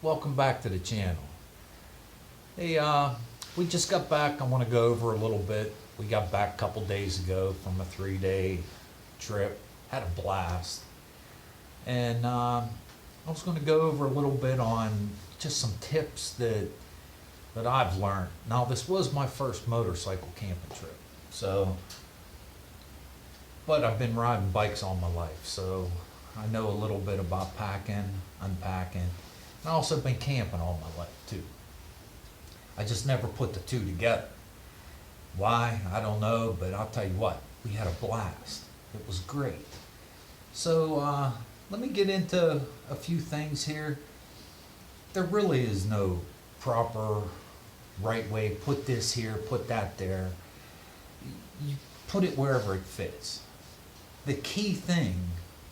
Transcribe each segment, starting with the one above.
Welcome back to the channel. Hey, we just got back. I want to go over a little bit. We got back a couple days ago from a 3-day trip. Had a blast. And I was going to go over a little bit on just some tips that I've learned. Now, this was my first motorcycle camping trip. But I've been riding bikes all my life, so I know a little bit about packing, unpacking. And I've also been camping all my life too. I just never put the two together. Why? I don't know, but I'll tell you what, we had a blast. It was great. So let me get into a few things here. There really is no proper right way, put this here, put that there. You put it wherever it fits. The key thing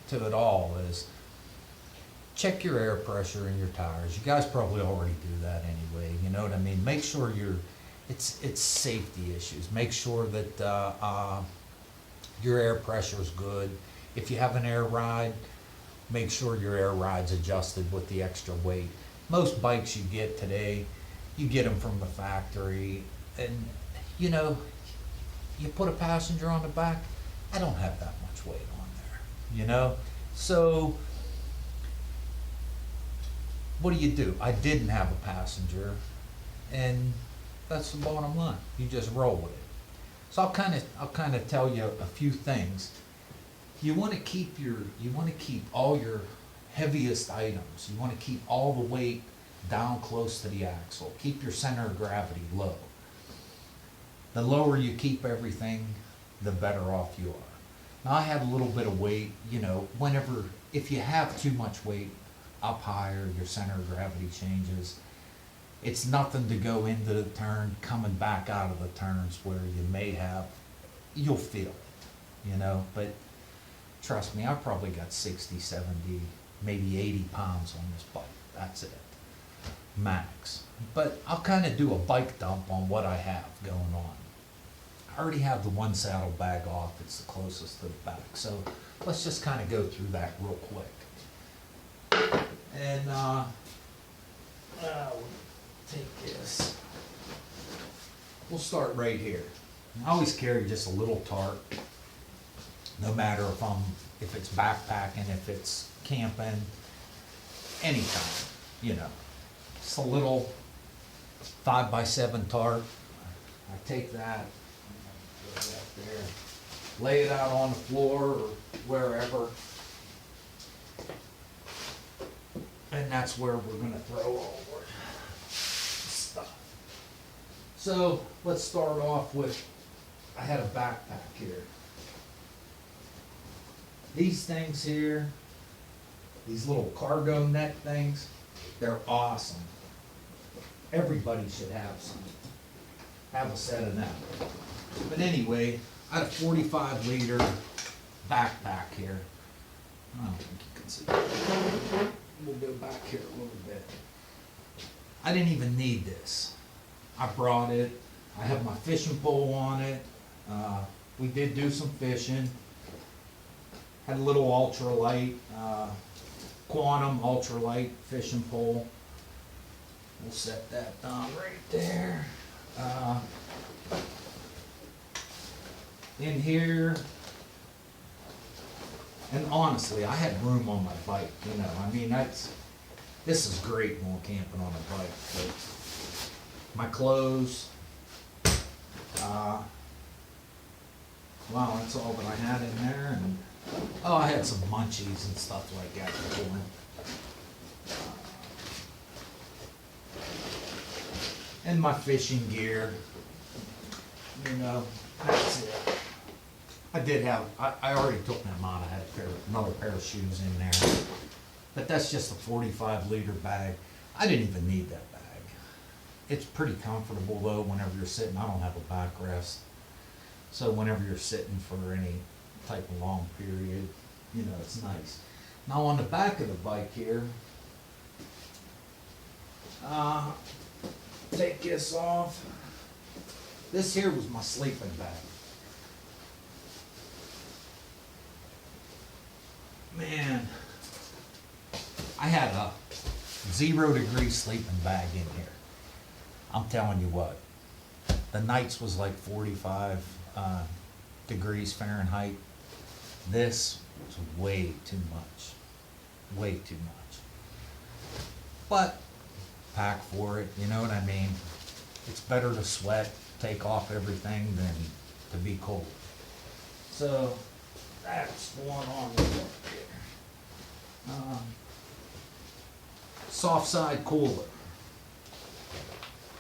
to it all is check your air pressure in your tires. You guys probably already do that anyway, you know what I mean? Make sure it's safety issues. Make sure that your air pressure is good. If you have an air ride, make sure your air ride's adjusted with the extra weight. Most bikes you get today, you get them from the factory, and you know, you put a passenger on the back, I don't have that much weight on there, you know? So what do? I didn't have a passenger, and that's the bottom line. You just roll with it. So I'll kind of tell you a few things. You want to keep all your heaviest items. You want to keep all the weight down close to the axle. Keep your center of gravity low. The lower you keep everything, the better off you are. Now I had a little bit of weight, you know, if you have too much weight up higher, your center of gravity changes. It's nothing to go into the turn, coming back out of the turns where you'll feel it, you know, but trust me, I probably got 60, 70, maybe 80 pounds on this bike. That's it, max. But I'll kind of do a bike dump on what I have going on. I already have the one saddlebag off. It's the closest to the back. So let's just kind of go through that real quick. And we'll take this. We'll start right here. I always carry just a little tarp, no matter if it's backpacking, if it's camping, anytime, you know. Just a little 5x7 tarp. I take that, go right there, lay it out on the floor or wherever. And that's where we're going to throw all our stuff. So let's start off with, I had a backpack here. These things here, these little cargo net things, they're awesome. Everybody should have some. Have a set of them. But anyway, I had a 45-liter backpack here. I don't think you can see. We'll go back here a little bit. I didn't even need this. I brought it. I have my fishing pole on it. We did do some fishing. Had a little ultralight, quantum ultralight fishing pole. We'll set that down right there. In here, and honestly, I had room on my bike, you know, I mean, this is great when we're camping on a bike, but my clothes, wow, that's all that I had in there, and, oh, I had some munchies and stuff like that before. And my fishing gear, you know, that's it. I already took them out. I had another pair of shoes in there. But that's just a 45-liter bag. I didn't even need that bag. It's pretty comfortable though whenever you're sitting. I don't have a backrest. So whenever you're sitting for any type of long period, you know, it's nice. Now on the back of the bike here, take this off. This here was my sleeping bag. Man, I had a 0-degree sleeping bag in here. I'm telling you what, the nights was like 45 degrees Fahrenheit. This was way too much, way too much. But pack for it, you know what I mean? It's better to sweat, take off everything than to be cold. So that's going on here. Soft side cooler.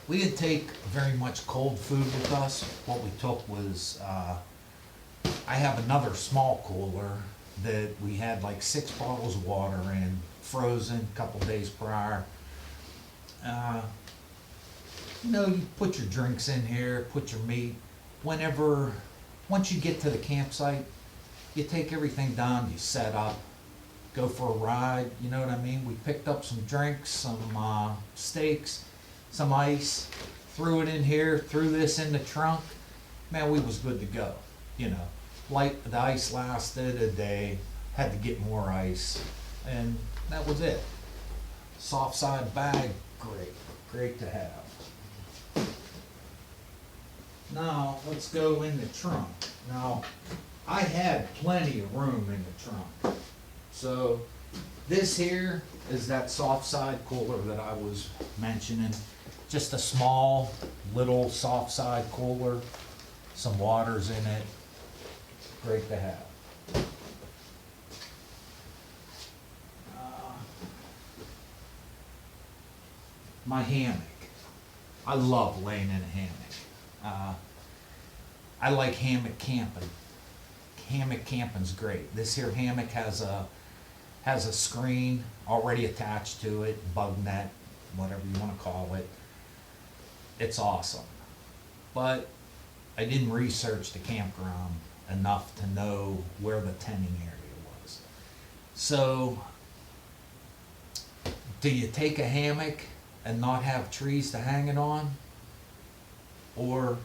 We didn't take very much cold food with us. What we took was, I have another small cooler that we had like 6 bottles of water in, frozen a couple days prior. You know, you put your drinks in here, put your meat. Once you get to the campsite, you take everything down, you set up, go for a ride, you know what I mean? We picked up some drinks, some steaks, some ice, threw it in here, threw this in the trunk. Man, we was good to go, you know. The ice lasted a day, had to get more ice, and that was it. Soft side bag, great to have. Now, let's go in the trunk. Now, I had plenty of room in the trunk. So, this here is that soft side cooler that I was mentioning. Just a small, little soft side cooler. Some water's in it. Great to have. My hammock. I love laying in a hammock. I like hammock camping. Hammock camping's great. This here hammock has a screen already attached to it, bug net, whatever you want to call it. It's awesome. But I didn't research the campground enough to know where the tenting area was. So, do you take a hammock and not have trees to hang it on? Or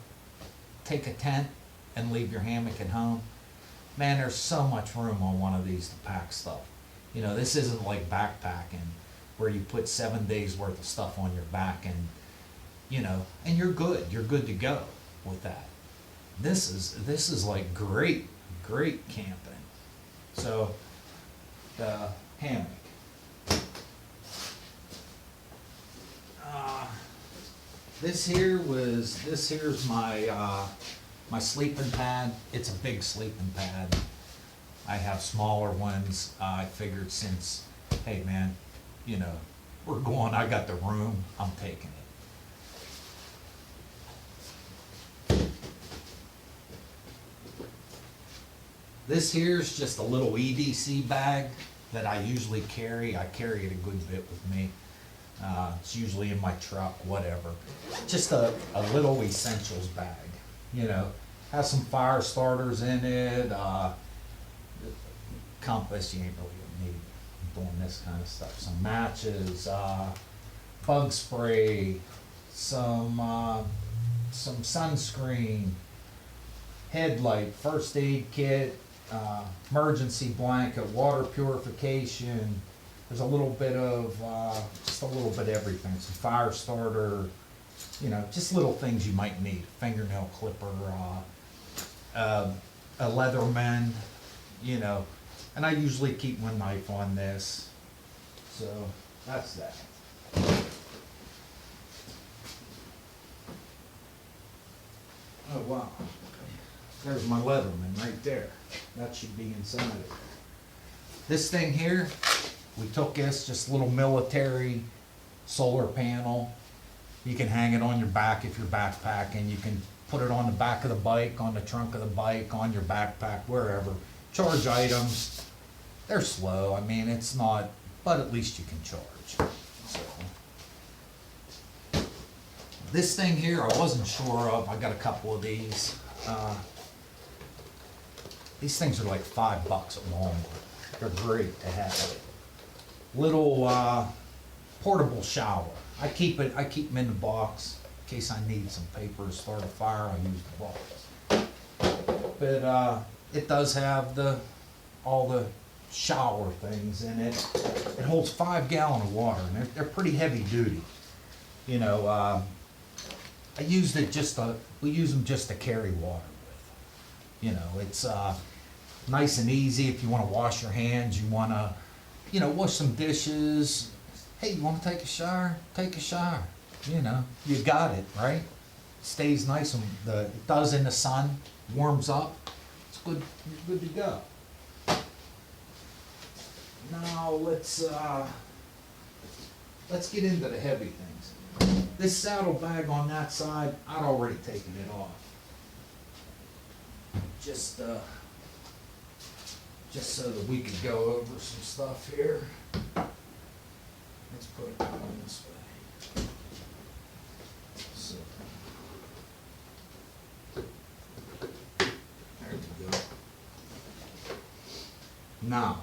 take a tent and leave your hammock at home? Man, there's so much room on one of these to pack stuff. You know, this isn't like backpacking where you put 7 days worth of stuff on your back and, you know, and you're good to go with that. This is like great camping. So, the hammock. This here's my my sleeping pad. It's a big sleeping pad. I have smaller ones. I figured since, hey man, you know, we're going, I got the room, I'm taking it. This here's just a little EDC bag that I usually carry. I carry it a good bit with me. It's usually in my truck, whatever. Just a little essentials bag, you know. Has some fire starters in it. Compass, you ain't really gonna need doing this kind of stuff. Some matches, bug spray, some sunscreen, headlight, first aid kit, emergency blanket, water purification. There's a little bit of, just a little bit of everything. Some fire starter, you know, just little things you might need. Fingernail clipper, a Leatherman, you know. And I usually keep my knife on this. So, that's that. Oh, wow. There's my Leatherman right there. That should be inside it. This thing here, we took this, just a little military solar panel. You can hang it on your back if you're backpacking. You can put it on the back of the bike, on the trunk of the bike, on your backpack, wherever. Charge items. They're slow. I mean, it's not, but at least you can charge. So, this thing here, I wasn't sure of. I got a couple of these. These things are like $5 at Walmart. They're great to have. Little portable shower. I keep them in the box in case I need some paper to start a fire. I use the box. But it does have all the shower things in it. It holds 5 gallons of water, and they're pretty heavy duty. You know, I used it we use them just to carry water with. You know, it's nice and easy if you want to wash your hands, you want to, you know, wash some dishes. Hey, you want to take a shower? Take a shower. You know, you got it, right? Stays nice and it does in the sun, warms up. It's good. You're good to go. Now let's get into the heavy things. This saddlebag on that side, I'd already taken it off. Just so that we could go over some stuff here. Let's put it down this way. So, there we go. Now,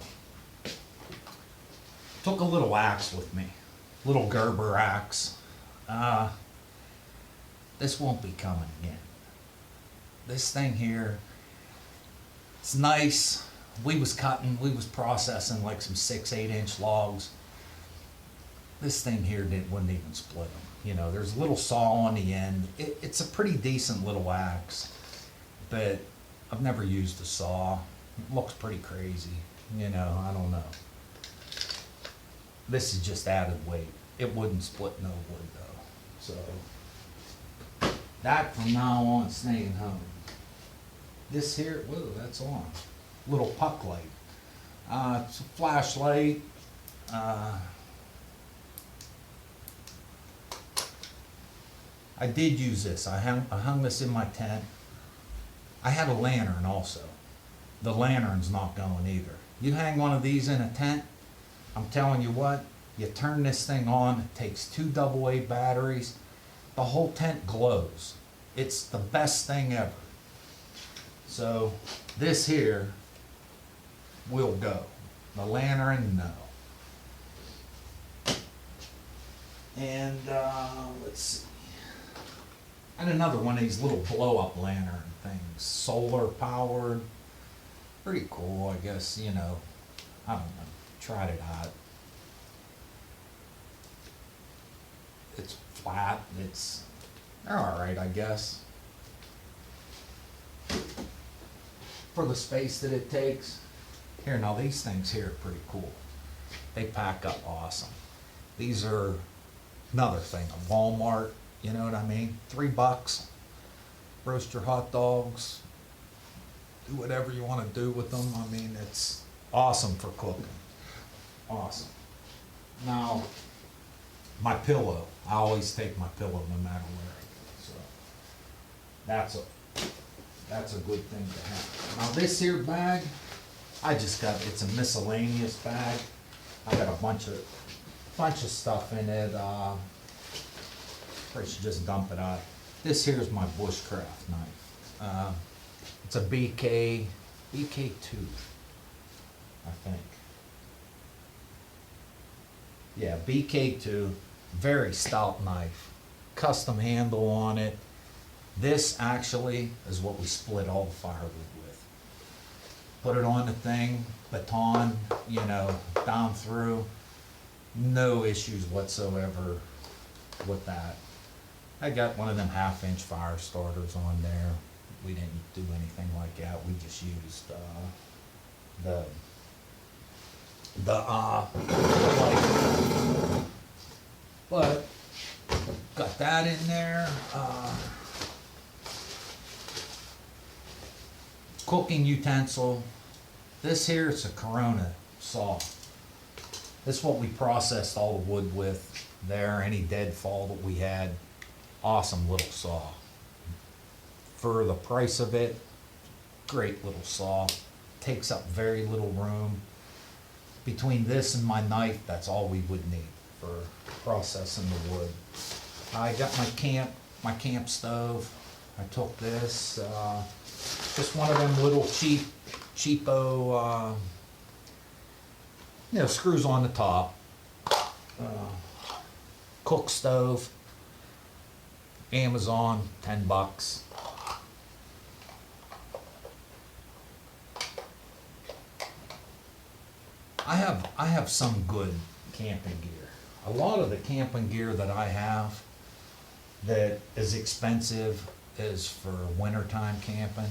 took a little axe with me, little Gerber axe. This won't be coming again. This thing here, it's nice. We was processing like some 6-8 inch logs. This thing here wouldn't even split them. You know, there's a little saw on the end. It's a pretty decent little axe, but I've never used a saw. It looks pretty crazy. You know, I don't know. This is just added weight. It wouldn't split no wood though. So that from now on staying home. This here, whoa, that's on. Little puck light. It's a flashlight. I did use this. I hung this in my tent. I had a lantern also. The lantern's not going either. You hang one of these in a tent, I'm telling you what, you turn this thing on, it takes 2 AA batteries, the whole tent glows. It's the best thing ever. So this here will go. The lantern, no. And let's see. And another one of these little blow-up lantern things, solar powered. Pretty cool, I guess, you know. I don't know. Tried it out. It's flat. They're alright, I guess. For the space that it takes. Here, now these things here are pretty cool. They pack up awesome. These are another thing, a Walmart, you know what I mean? $3. Roast your hot dogs. Do whatever you want to do with them. I mean, it's awesome for cooking. Awesome. Now, my pillow. I always take my pillow no matter where I go. So that's a good thing to have. Now this here bag, it's a miscellaneous bag. I got a bunch of stuff in it. I should just dump it out. This here is my bushcraft knife. It's a BK2, I think. Yeah, BK2, very stout knife. Custom handle on it. This actually is what we split all the firewood with. Put it on the thing, baton, you know, down through. No issues whatsoever with that. I got one of them 1/2-inch fire starters on there. We didn't do anything like that. We just used the light. But got that in there. Cooking utensil. This here is a Corona saw. This is what we processed all the wood with there. Any deadfall that we had. Awesome little saw. For the price of it, great little saw. Takes up very little room. Between this and my knife, that's all we would need for processing the wood. I got my camp stove. I took this, just one of them little cheapo, screws on the top. Cook stove. Amazon, $10. I have some good camping gear. A lot of the camping gear that I have that is expensive is for wintertime camping.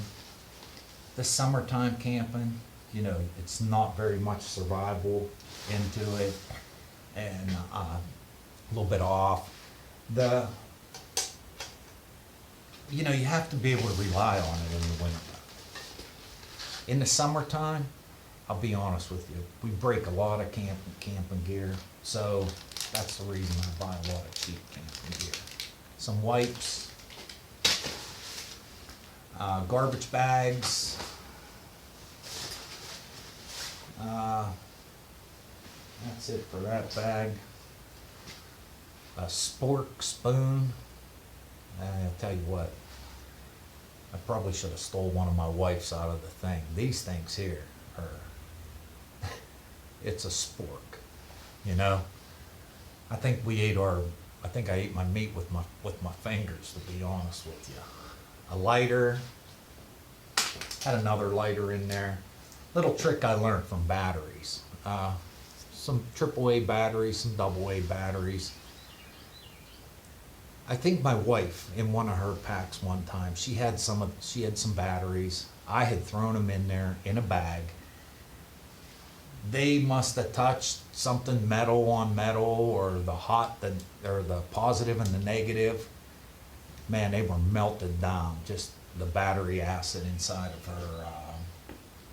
The summertime camping, you know, it's not very much survival into it, and a little bit off. You know, you have to be able to rely on it in the winter. In the summertime, I'll be honest with you, we break a lot of camping gear, so that's the reason I buy a lot of cheap camping gear. Some wipes, garbage bags, that's it for that bag. A spork spoon. I'll tell you what, I probably should have stole one of my wife's out of the thing. These things here are, it's a spork, you know? I think I ate my meat with my fingers, to be honest with you. A lighter, had another lighter in there. Little trick I learned from batteries. Some AAA batteries, some AA batteries. I think my wife, in one of her packs one time, she had some batteries. I had thrown them in there in a bag. They must have touched something metal on metal, or the positive and the negative. Man, they were melted down. Just the battery acid inside of her,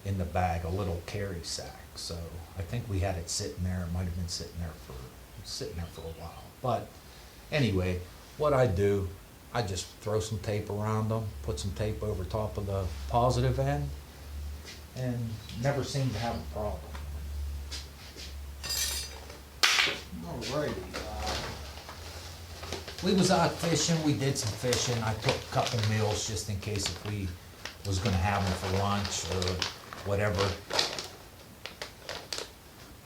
in the bag, a little carry sack. So I think we had it sitting there. It might have been sitting there for a while. But anyway, what I do, I just throw some tape around them, put some tape over top of the positive end, and never seem to have a problem. Alrighty. We was out fishing, we did some fishing. I took a couple meals just in case if we was gonna have them for lunch or whatever.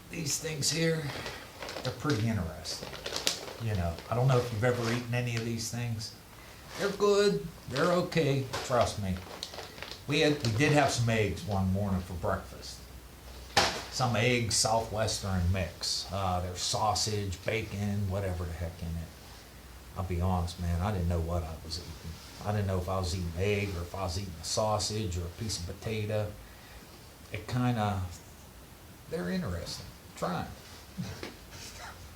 These things here, they're pretty interesting. You know, I don't know if you've ever eaten any of these things. They're good, they're okay, trust me. We did have some eggs one morning for breakfast. Some eggs, Southwestern mix. There's sausage, bacon, whatever the heck in it. I'll be honest, man, I didn't know what I was eating. I didn't know if I was eating egg or if I was eating a sausage or a piece of potato. They're interesting. Try them.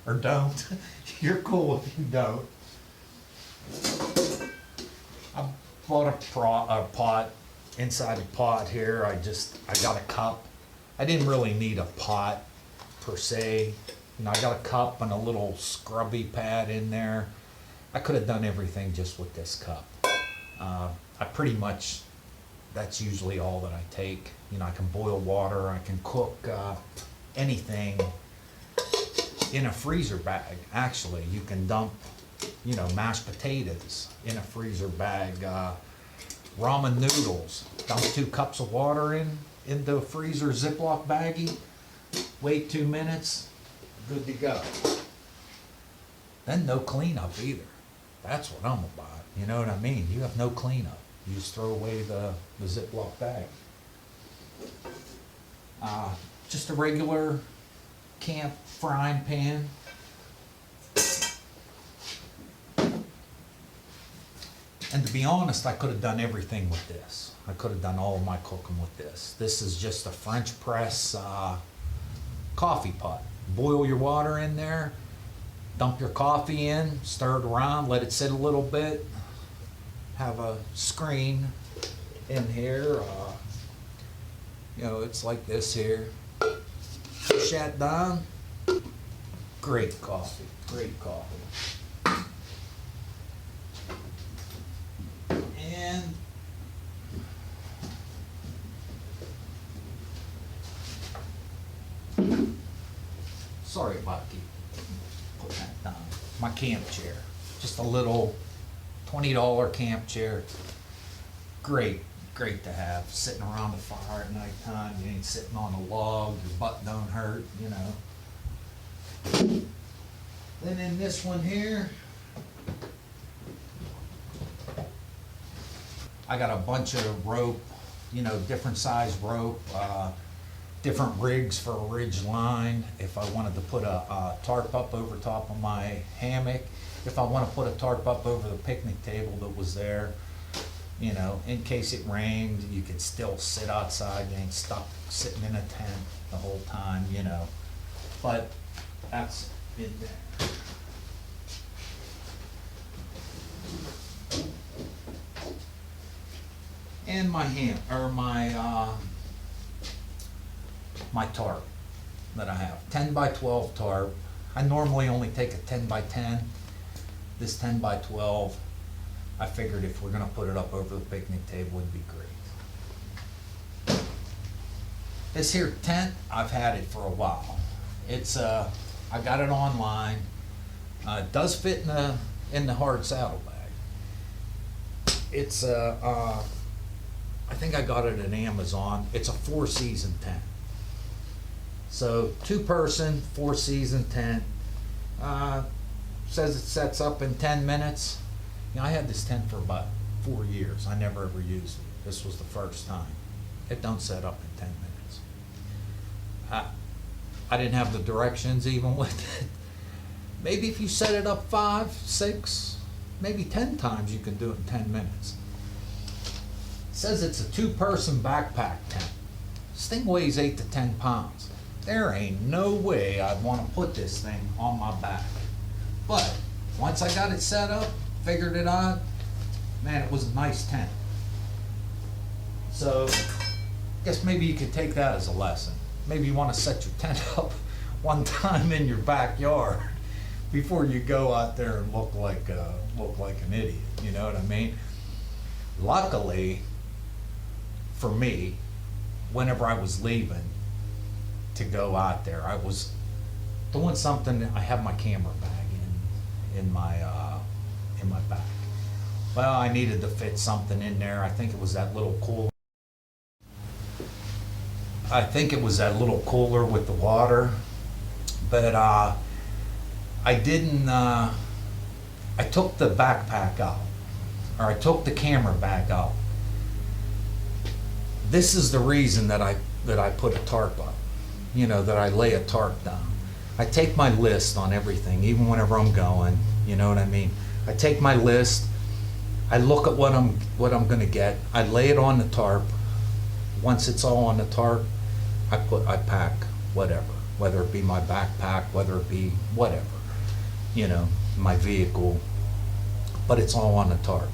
Or don't. You're cool if you don't. I bought a pot. Inside the pot here, I got a cup. I didn't really need a pot per se. You know, I got a cup and a little scrubby pad in there. I could have done everything just with this cup. I pretty much, that's usually all that I take. You know, I can boil water, I can cook anything in a freezer bag. Actually, you can dump, you know, mashed potatoes in a freezer bag, ramen noodles, dump 2 cups of water into a freezer Ziploc baggie, wait 2 minutes, good to go. Then no cleanup either. That's what I'm about, you know what I mean? You have no cleanup. You just throw away the Ziploc bag. Just a regular camp frying pan. And to be honest, I could have done everything with this. I could have done all of my cooking with this. This is just a French press coffee pot. Boil your water in there, dump your coffee in, stir it around, let it sit a little bit. Have a screen in here. You know, it's like this here. Push that down. Great coffee, great coffee. And sorry about putting that down. My camp chair, just a little $20 camp chair. Great to have, sitting around the fire at nighttime. You ain't sitting on a log, your butt don't hurt, you know. Then in this one here, I got a bunch of rope, you know, different size rope, different rigs for a ridge line, if I wanted to put a tarp up over top of my hammock, if I want to put a tarp up over the picnic table that was there, you know, in case it rained, you could still sit outside, you ain't stuck sitting in a tent the whole time, you know. But that's in there. And my my tarp that I have, 10 by 12 tarp. I normally only take a 10 by 10. This 10 by 12, I figured if we're gonna put it up over the picnic table, it'd be great. This here tent, I've had it for a while. It's I got it online. It does fit in the hard saddlebag. It's I think I got it at Amazon. It's a 4-season tent. So 2-person, 4-season tent. Says it sets up in 10 minutes. You know, I had this tent for about 4 years. I never ever used it. This was the first time. It don't set up in 10 minutes. I didn't have the directions even with it. Maybe if you set it up 5, 6, maybe 10 times, you can do it in 10 minutes. It says it's a 2-person backpack tent. This thing weighs 8 to 10 pounds. There ain't no way I'd want to put this thing on my back. But once I got it set up, figured it out, man, it was a nice tent. So I guess maybe you could take that as a lesson. Maybe you want to set your tent up one time in your backyard before you go out there and look like an idiot. You know what I mean? Luckily, for me, whenever I was leaving to go out there, I was doing something. I have my camera bag in my bag. Well, I needed to fit something in there. I think it was that little cooler. I think it was that little cooler with the water, but I didn't. I took the backpack out, or I took the camera bag out. This is the reason that I put a tarp up. You know, that I lay a tarp down. I take my list on everything, even whenever I'm going. You know what I mean? I take my list. I look at what I'm gonna get. I lay it on the tarp. Once it's all on the tarp, I pack whatever, whether it be my backpack, whether it be whatever, you know, my vehicle, but it's all on the tarp.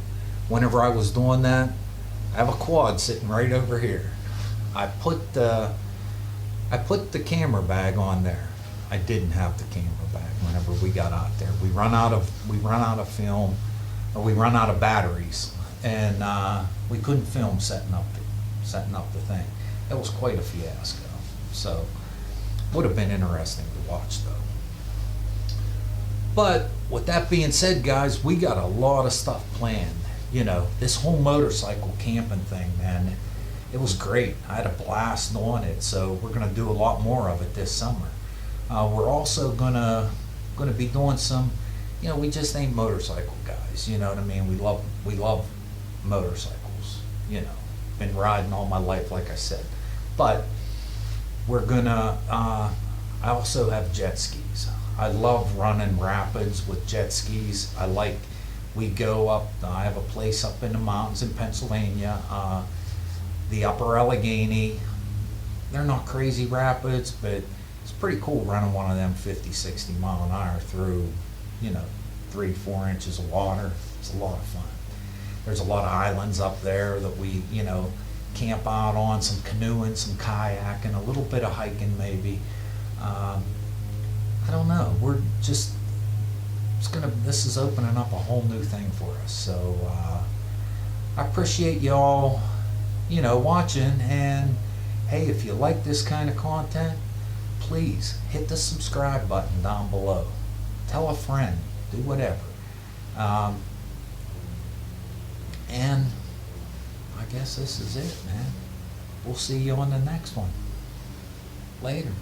Whenever I was doing that, I have a quad sitting right over here. I put the camera bag on there. I didn't have the camera bag whenever we got out there. We run out of film, or we run out of batteries, and we couldn't film setting up the thing. It was quite a fiasco. So would have been interesting to watch though. But with that being said, guys, we got a lot of stuff planned. You know, this whole motorcycle camping thing, man, it was great. I had a blast on it. So we're gonna do a lot more of it this summer. We're also gonna be doing some, you know, we just ain't motorcycle guys. You know what I mean? We love motorcycles. You know, been riding all my life, like I said. But we're gonna. I also have jet skis. I love running rapids with jet skis. We go up. I have a place up in the mountains in Pennsylvania. The Upper Allegheny. They're not crazy rapids, but it's pretty cool running one of them 50, 60 mile an hour through, you know, 3, 4 inches of water. It's a lot of fun. There's a lot of islands up there that we, you know, camp out on, some canoeing, some kayaking, a little bit of hiking maybe. I don't know. This is opening up a whole new thing for us. So I appreciate y'all, you know, watching. And hey, if you like this kind of content, please hit the subscribe button down below. Tell a friend. Do whatever. And I guess this is it, man. We'll see you on the next one. Later.